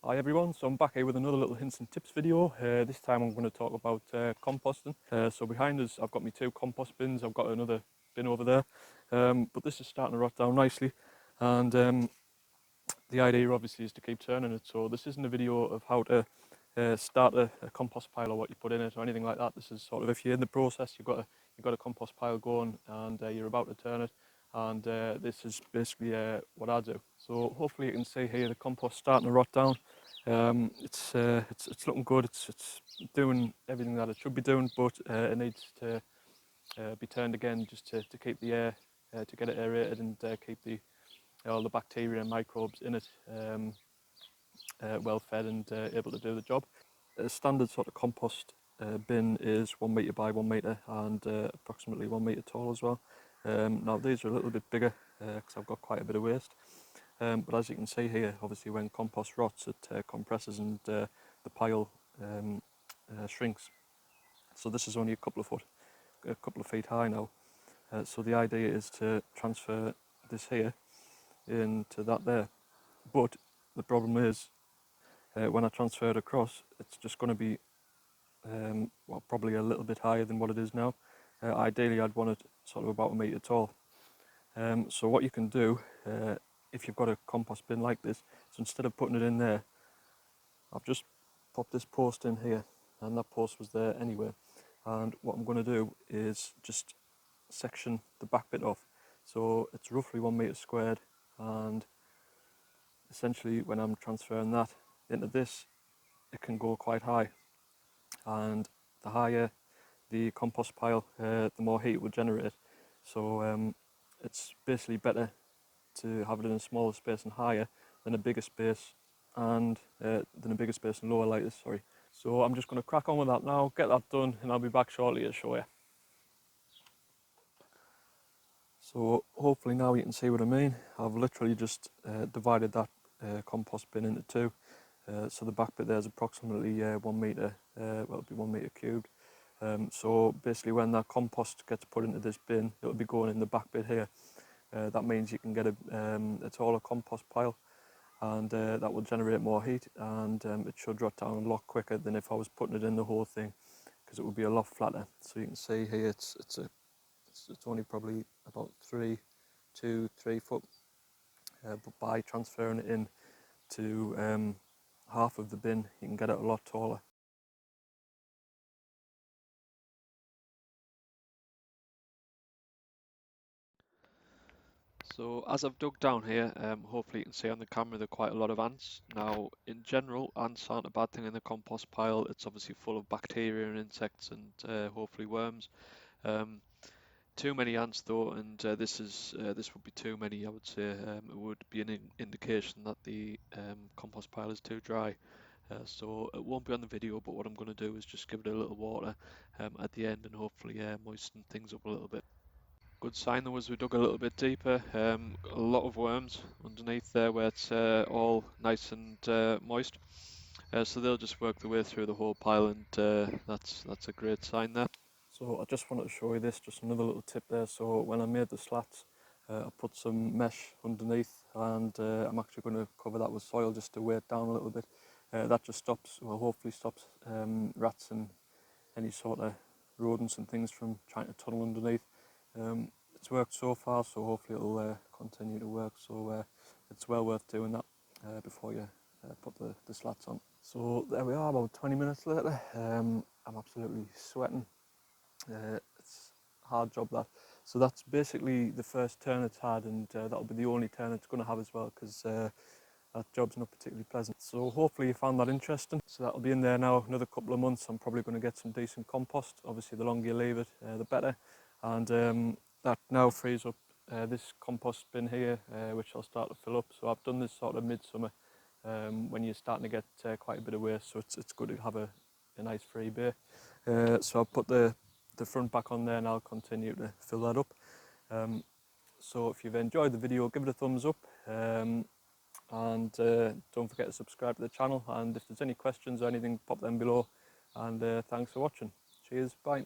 Hi everyone, so I'm back here with another little hints and tips video. This time I'm going to talk about composting. So behind us I've got my two compost bins, I've got another bin over there, but this is starting to rot down nicely, and the idea obviously is to keep turning it. So this isn't a video of how to start a compost pile or what you put in it or anything like that. This is sort of if you're in the process, you've got a compost pile going and you're about to turn it, and this is basically what I do. So hopefully you can see here the compost starting to rot down. It's looking good. It's doing everything that it should be doing, but it needs to be turned again just to keep the air, to get it aerated and keep all the bacteria and microbes in it well fed and able to do the job. A standard sort of compost bin is 1 metre by 1 metre and approximately 1 metre tall as well. Now these are a little bit bigger because I've got quite a bit of waste. But as you can see here, obviously when compost rots, it compresses and the pile shrinks. So this is only a couple of feet high now. So the idea is to transfer this here into that there. But the problem is when I transfer it across, it's just going to be well, probably a little bit higher than what it is now. Ideally, I'd want it sort of about 1 metre tall. So what you can do, if you've got a compost bin like this, so instead of putting it in there, I've just popped this post in here, and that post was there anyway. And what I'm going to do is just section the back bit off. So it's roughly 1 metre squared, and essentially when I'm transferring that into this, it can go quite high. And the higher the compost pile, the more heat it will generate. So it's basically better to have it in a smaller space and higher than a bigger space and lower like this, sorry. So I'm just going to crack on with that now, get that done, and I'll be back shortly to show you. So hopefully now you can see what I mean. I've literally just divided that compost bin into two. So the back bit there is approximately 1 metre, well, it'll be 1 metre cubed. So basically when that compost gets put into this bin, it'll be going in the back bit here. That means you can get a taller compost pile, and that will generate more heat, and it should rot down a lot quicker than if I was putting it in the whole thing, because it would be a lot flatter. So you can see here it's only probably about 3 foot, but by transferring it in to half of the bin, you can get it a lot taller. So as I've dug down here, hopefully you can see on the camera there are quite a lot of ants. Now in general, ants aren't a bad thing in the compost pile. It's obviously full of bacteria and insects and hopefully worms. Too many ants though, and this would be too many, I would say. It would be an indication that the compost pile is too dry. So it won't be on the video, but what I'm going to do is just give it a little water at the end and hopefully moisten things up a little bit. Good sign though was we dug a little bit deeper, a lot of worms underneath there where it's all nice and moist. So they'll just work their way through the whole pile, and that's a great sign there. So I just wanted to show you this, just another little tip there. So when I made the slats, I put some mesh underneath, and I'm actually going to cover that with soil just to weigh it down a little bit. That just stops, well, hopefully stops rats and any sort of rodents and things from trying to tunnel underneath. It's worked so far, so hopefully it'll continue to work. So it's well worth doing that before you put the slats on. So there we are, about 20 minutes later. I'm absolutely sweating. It's a hard job that. So that's basically the first turn it's had, and that'll be the only turn it's going to have as well, because that job's not particularly pleasant. So hopefully you found that interesting. So that'll be in there now another couple of months. I'm probably going to get some decent compost. Obviously the longer you leave it, the better. And that now frees up this compost bin here, which I'll start to fill up. So I've done this sort of midsummer when you're starting to get quite a bit of waste. So it's good to have a nice free bay. So I'll put the front back on there and I'll continue to fill that up. So if you've enjoyed the video, give it a thumbs up. And don't forget to subscribe to the channel, and if there's any questions or anything, pop them below, and thanks for watching. Cheers, bye.